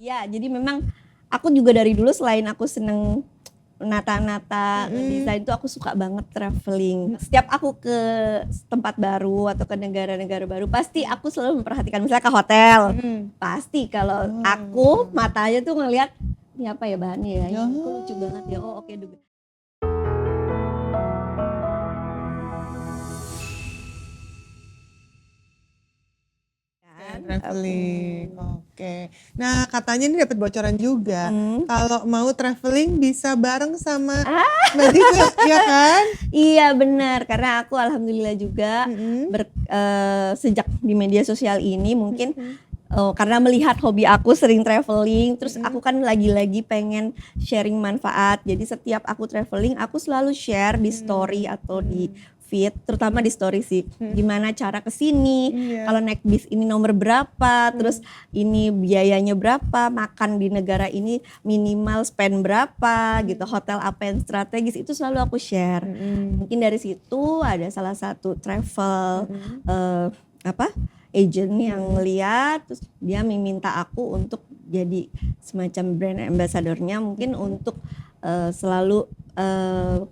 Ya, jadi memang aku juga dari dulu selain aku seneng nata-nata, desain tuh aku suka banget traveling. Setiap aku ke tempat baru atau ke negara-negara baru, pasti aku selalu memperhatikan misalnya ke hotel. Pasti kalau aku matanya tuh ngelihat ini apa ya bahannya ya, ini kok lucu banget ya. Oh oke juga. Traveling, oke. Nah katanya ini dapat bocoran juga. Kalau mau traveling bisa bareng sama Mbak Dita, ya kan? Iya benar, karena aku alhamdulillah juga sejak di media sosial ini mungkin karena melihat hobi aku sering traveling, terus aku kan lagi-lagi pengen sharing manfaat. Jadi setiap aku traveling, aku selalu share di story atau di feed, terutama di story sih. Gimana cara ke sini, kalau naik bis ini nomor berapa, terus ini biayanya berapa, makan di negara ini minimal spend berapa gitu, hotel apa yang strategis, itu selalu aku share. Mungkin dari situ ada salah satu travel agent yang ngeliat, terus dia meminta aku untuk jadi semacam brand ambassador-nya, mungkin untuk selalu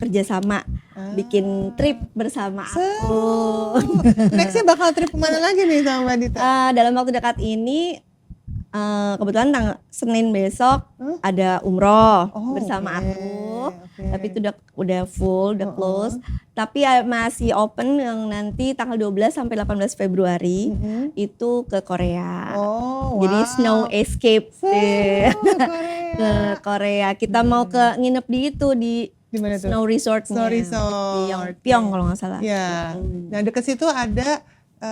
kerjasama bikin trip bersama aku. Nextnya bakal trip kemana lagi nih sama Mbak Dita? Dalam waktu dekat ini kebetulan Senin besok ada umroh bersama aku, tapi itu udah full, udah close. Tapi masih open yang nanti tanggal 12 sampai 18 Februari itu ke Korea. Jadi snow escape ke Korea. Kita mau ke nginep di itu di Dimana tuh? snow resortnya. Snow resort. Di Yongpyong kalau nggak salah. Ya. Nah dekat situ ada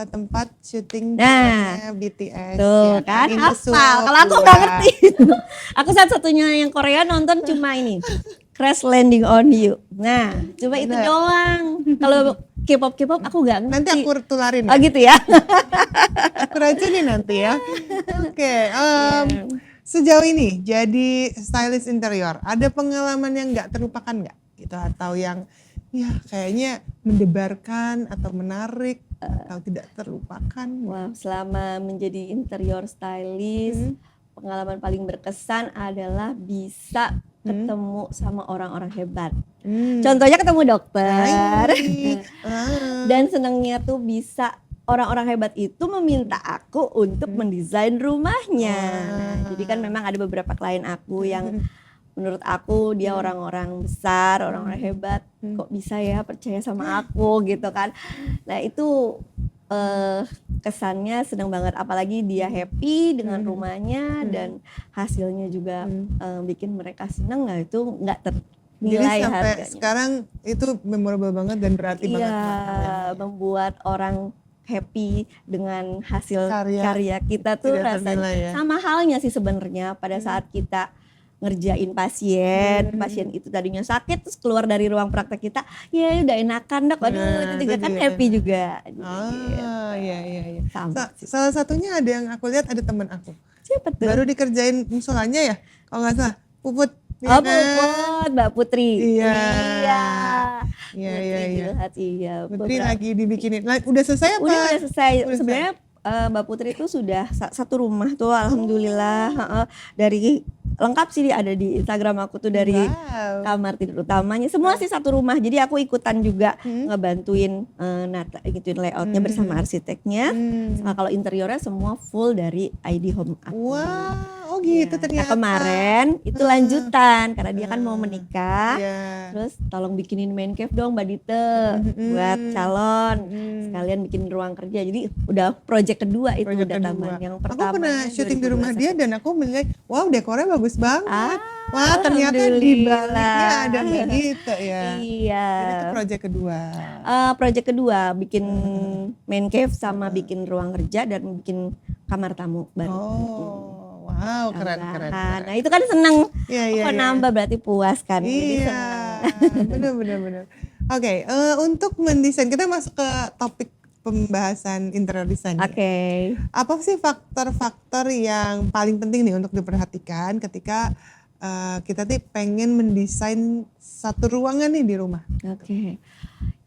tempat syuting BTS. Tuh ya, kan ini hafal. Kalau aku nggak ngerti. Aku satu-satunya yang Korea nonton cuma ini Crash Landing on You. Nah, coba itu doang. Kalau K-pop aku nggak ngerti. Nanti aku tularin. Oh gitu ya. Aku racunin nanti ya. Oke. Sejauh ini jadi stylist interior, ada pengalaman yang nggak terlupakan nggak? Gitu atau yang ya kayaknya mendebarkan atau menarik atau tidak terlupakan? Wah, selama menjadi interior stylist, pengalaman paling berkesan adalah bisa ketemu sama orang-orang hebat. Contohnya ketemu dokter. Dan senangnya tuh bisa orang-orang hebat itu meminta aku untuk mendesain rumahnya. Nah, jadi kan memang ada beberapa klien aku yang menurut aku dia orang-orang besar, orang-orang hebat, kok bisa ya percaya sama aku gitu kan. Nah itu kesannya seneng banget, apalagi dia happy dengan rumahnya dan hasilnya juga bikin mereka seneng. Nah itu nggak ternilai jadi sampai harganya. Sekarang itu memorable banget dan berarti banget. Iya, membuat orang happy dengan hasil karya kita tuh rasanya sama halnya sih sebenarnya pada saat kita ngerjain pasien itu tadinya sakit terus keluar dari ruang praktek kita, ya udah enakan dok, aduh itu juga kan happy juga. Iya. Salah satunya ada yang aku lihat ada teman aku. Siapa tuh? Baru dikerjain musolanya ya, kalau nggak salah, Puput. Puput, Mbak Putri. Iya. Putri lagi dibikinin. Udah selesai apa? Udah selesai. Sebenarnya Mbak Putri itu sudah satu rumah tuh, alhamdulillah. Dari lengkap sih ada di Instagram aku tuh, dari kamar tidur utamanya semua sih satu rumah. Jadi aku ikutan juga ngebantuin gituin layoutnya bersama arsiteknya. Kalau interiornya semua full dari ID Home aku. Oh gitu ternyata. Nah, kemarin itu lanjutan karena dia kan mau menikah. Terus tolong bikinin main cave dong Mbak Dite buat calon. Sekalian bikin ruang kerja. Jadi udah project kedua itu udah taman. Yang pertama aku pernah syuting di rumah dia dan aku melihat wow dekornya bagus banget. Wah ternyata di baliknya ada Mbak Dite ya. Iya. Itu project kedua. Project kedua bikin main cave sama bikin ruang kerja dan bikin kamar tamu baru. Wow, keren. Nah itu kan seneng, nambah berarti puas kan. Iya, benar. Oke, untuk mendesain, kita masuk ke topik pembahasan interior design. Oke. Apa sih faktor-faktor yang paling penting nih untuk diperhatikan ketika kita tuh pengen mendesain satu ruangan nih di rumah? Oke.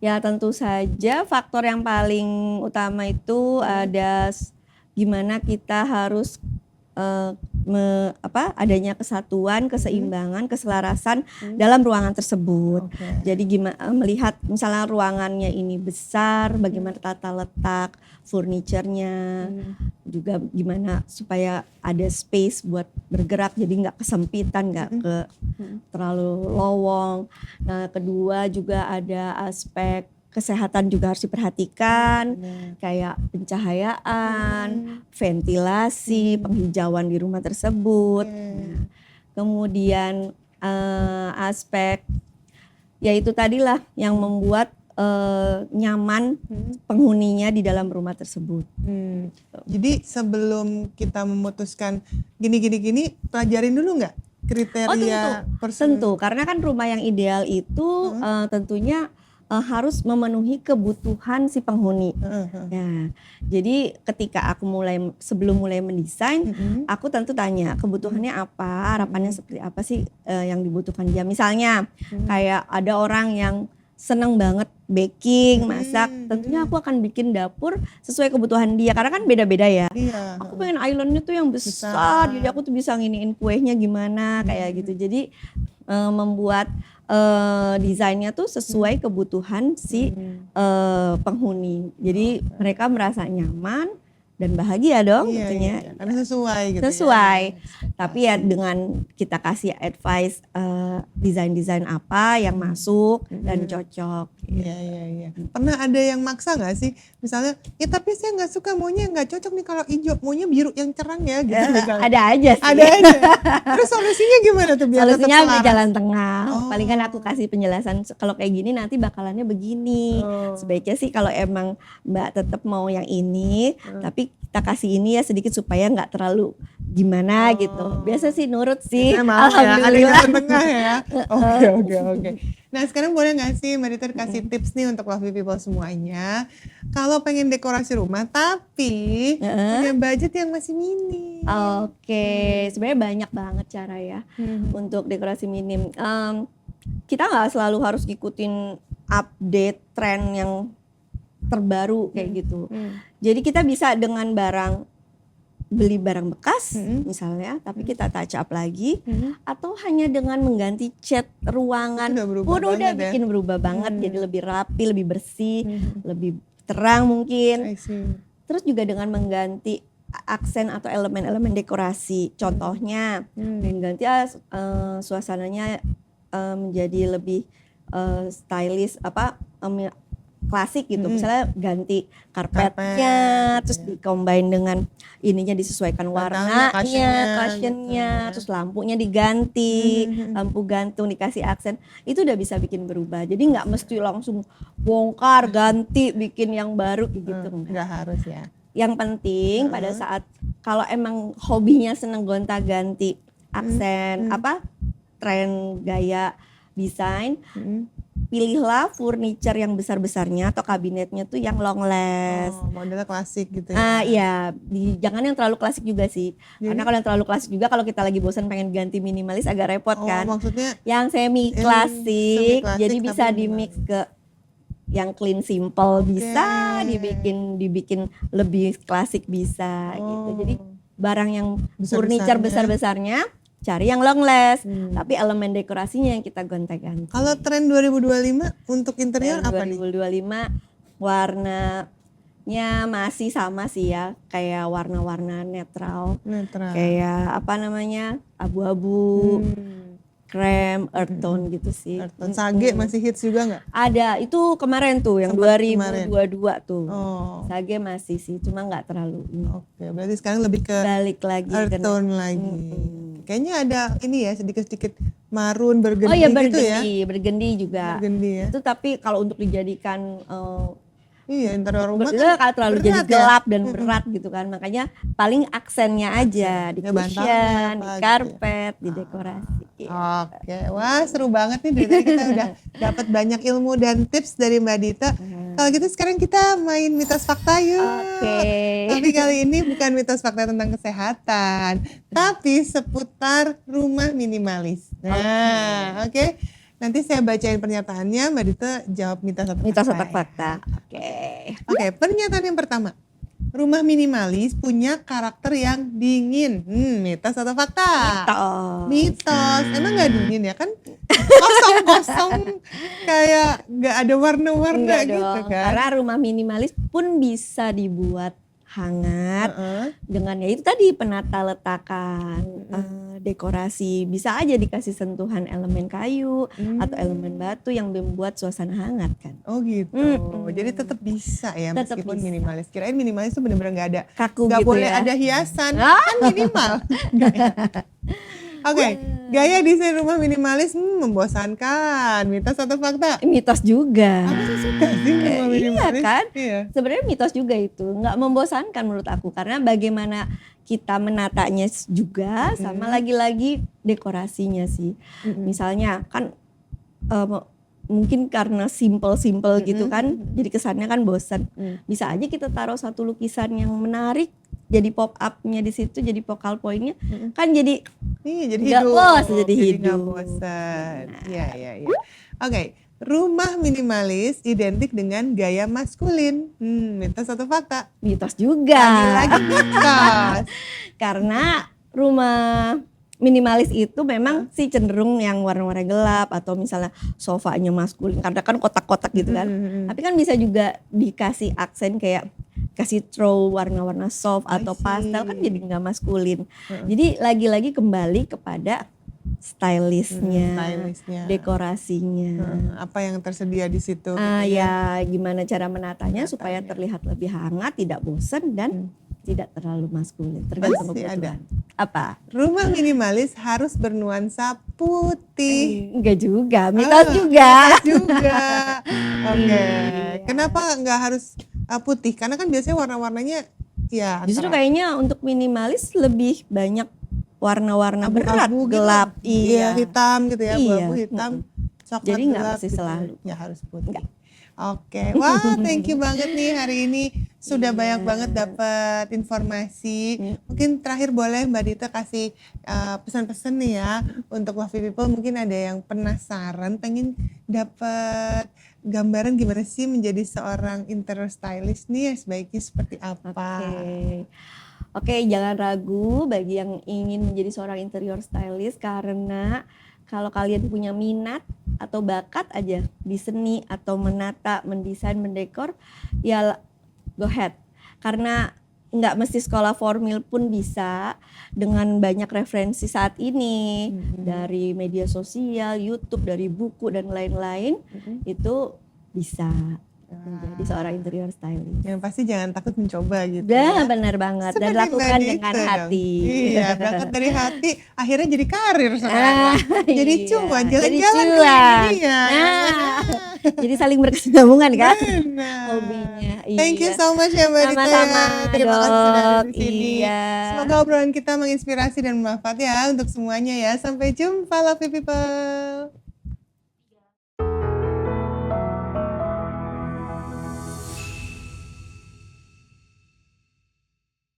Ya tentu saja faktor yang paling utama itu ada gimana kita harus adanya kesatuan, keseimbangan, keselarasan dalam ruangan tersebut. Jadi gimana melihat misalnya ruangannya ini besar, bagaimana tata letak furniturnya, juga gimana supaya ada space buat bergerak, jadi nggak kesempitan, nggak terlalu lowong. Nah, kedua juga ada aspek kesehatan juga harus diperhatikan, kayak pencahayaan, ventilasi, penghijauan di rumah tersebut. Nah, kemudian aspek yaitu tadilah yang membuat nyaman penghuninya di dalam rumah tersebut. Jadi sebelum kita memutuskan gini, pelajarin dulu nggak kriteria tentu, karena kan rumah yang ideal itu tentunya harus memenuhi kebutuhan si penghuni. Ya, jadi ketika aku sebelum mulai mendesain, aku tentu tanya kebutuhannya apa, harapannya seperti apa sih yang dibutuhkan dia. Misalnya kayak ada orang yang seneng banget baking, masak, tentunya aku akan bikin dapur sesuai kebutuhan dia, karena kan beda-beda ya. Aku pengen islandnya tuh yang besar, jadi aku tuh bisa nginiin kuenya gimana kayak gitu. Jadi membuat desainnya tuh sesuai kebutuhan si penghuni. Jadi mereka merasa nyaman dan bahagia dong tentunya. Karena sesuai gitu. Sesuai. Tapi ya dengan kita kasih advice desain-desain apa yang masuk dan cocok. Iya. Pernah ada yang maksa nggak sih? Misalnya, ya tapi saya nggak suka, maunya nggak cocok nih kalau hijau, maunya biru yang cerang ya gitu. Ada aja sih. Ada aja. Terus solusinya gimana tuh biar tetap Solusinya selaras? jalan tengah. Paling kan aku kasih penjelasan kalau kayak gini nanti bakalannya begini. Sebaiknya sih kalau emang Mbak tetap mau yang ini, tapi kita kasih ini ya sedikit supaya nggak terlalu gimana gitu. Biasa sih nurut sih. Alhamdulillah. Ada tengah ya. Oke. Nah sekarang boleh nggak sih Mbak Dita kasih tips nih untuk lovely people semuanya, kalau pengen dekorasi rumah tapi punya budget yang masih minim. Oke, sebenarnya banyak banget cara ya untuk dekorasi minim. Kita nggak selalu harus ngikutin update tren yang terbaru kayak gitu. Jadi kita bisa dengan beli barang bekas misalnya, tapi kita touch up lagi, atau hanya dengan mengganti cat ruangan udah bikin berubah banget, jadi lebih rapi, lebih bersih, lebih terang mungkin. Terus juga dengan mengganti aksen atau elemen-elemen dekorasi, contohnya mengganti suasananya menjadi lebih stylish klasik gitu, misalnya ganti karpetnya, terus di-combine dengan ininya disesuaikan warnanya, cushionnya, terus lampunya diganti, lampu gantung dikasih aksen, itu udah bisa bikin berubah. Jadi nggak mesti langsung bongkar ganti bikin yang baru gitu, nggak harus ya. Yang penting pada saat kalau emang hobinya seneng gonta-ganti aksen tren gaya desain, pilihlah furniture yang besar-besarnya atau kabinetnya tuh yang long last. Modelnya klasik gitu ya. Iya, jangan yang terlalu klasik juga sih. Karena kalau yang terlalu klasik juga kalau kita lagi bosan pengen ganti minimalis agak repot kan. Maksudnya yang semi klasik, jadi bisa di-mix ke yang clean simple, bisa dibikin lebih klasik bisa gitu. Jadi barang yang furniture besar-besarnya cari yang long last, tapi elemen dekorasinya yang kita gonta-ganti. Kalau tren 2025 untuk interior apa nih? 2025 warnanya masih sama sih ya, kayak warna-warna netral. Kayak abu-abu, krem, earth tone gitu sih. Sage masih hits juga nggak? Ada, itu kemarin tuh yang 2022 tuh. Sage masih sih, cuma nggak terlalu ini. Oke, berarti sekarang lebih ke balik lagi earth tone lagi. Kayaknya ada ini ya sedikit-sedikit marun, burgundy gitu ya. Burgundy juga. Burgundy ya. Itu tapi kalau untuk dijadikan interior rumah kan terlalu jadi gelap dan berat gitu kan. Makanya paling aksennya aja di cushion, di karpet, di dekorasi. Oke, wah seru banget nih dari tadi kita udah dapat banyak ilmu dan tips dari Mbak Dita. Kalau gitu sekarang kita main mitos fakta yuk. Tapi kali ini bukan mitos fakta tentang kesehatan, tapi seputar rumah minimalis. Nah, oke. Nanti saya bacain pernyataannya, Mbak Dita jawab mitos atau fakta. Fakta. Oke, pernyataan yang pertama. rumah minimalis punya karakter yang dingin. Mitos atau fakta? Mitos. Emang nggak dingin ya kan? Kosong-kosong kayak nggak ada warna-warna Enggak gitu dong, kan? karena rumah minimalis pun bisa dibuat hangat dengan ya itu tadi penata letakan, dekorasi, bisa aja dikasih sentuhan elemen kayu atau elemen batu yang membuat suasana hangat kan. Oh gitu. Jadi tetap bisa ya Tetap meskipun bisa. minimalis. Kirain minimalis tuh bener-bener nggak ada, Kaku nggak gitu boleh ya. ada hiasan, kan minimal. Nggak ya? Oke, gaya desain rumah minimalis membosankan. Mitos atau fakta? Mitos juga. Aku sih suka sih rumah Iya minimalis. kan? Iya. Sebenarnya mitos juga itu, nggak membosankan menurut aku karena bagaimana kita menatanya juga sama lagi-lagi dekorasinya sih. Misalnya kan mungkin karena simple gitu kan, jadi kesannya kan bosan. Bisa aja kita taruh satu lukisan yang menarik, jadi pop up-nya di situ, jadi focal point-nya, kan jadi Iya, jadi nggak hidup. bosan, jadi nggak hidup. bosan. Iya. Oke, rumah minimalis identik dengan gaya maskulin. Mitos atau fakta? Mitos juga. Lagi-lagi mitos. Karena rumah minimalis itu memang sih cenderung yang warna-warna gelap atau misalnya sofanya maskulin karena kan kotak-kotak gitu kan. Tapi kan bisa juga dikasih aksen kayak kasih throw warna-warna soft atau pastel kan jadi nggak maskulin. Jadi lagi-lagi kembali kepada stylistnya, dekorasinya. Apa yang tersedia di situ? Ya gimana cara menatanya supaya terlihat lebih hangat, tidak bosan dan tidak terlalu maskulin. Tergantung kebutuhan. Apa? Rumah minimalis harus bernuansa putih. Enggak juga, mitos juga. Mitos juga. Oke. Kenapa nggak harus putih? Karena kan biasanya warna-warnanya ya. Justru kayaknya untuk minimalis lebih banyak warna-warna berat, abu-abu gelap, gitu. Iya, hitam gitu ya, abu-abu hitam. Coklat jadi nggak gelap mesti gitu. selalu. Ya harus putih. Oke, wah thank you banget nih hari ini sudah banyak banget dapat informasi. Mungkin terakhir boleh Mbak Dita kasih pesan-pesan nih ya untuk Wafi People, mungkin ada yang penasaran pengen dapat gambaran gimana sih menjadi seorang interior stylist nih, sebaiknya seperti apa? Oke, jangan ragu bagi yang ingin menjadi seorang interior stylist karena kalau kalian punya minat atau bakat aja di seni atau menata, mendesain, mendekor, ya go ahead. Karena nggak mesti sekolah formal pun bisa, dengan banyak referensi saat ini dari media sosial, YouTube, dari buku dan lain-lain, itu bisa menjadi seorang interior stylist. Yang pasti jangan takut mencoba gitu. Benar banget. Dan lakukan dengan hati. Iya, berangkat dari hati, akhirnya jadi karir sekarang. Jadi cuan, jalan-jalan ke dunia. Jadi saling berkesinambungan kan? Benar. Hobinya. Thank you so much ya Mbak Dita. Sama-sama, Terima kasih sudah ada di sini. Iya. Semoga obrolan kita menginspirasi dan bermanfaat ya untuk semuanya ya. Sampai jumpa Lovely People.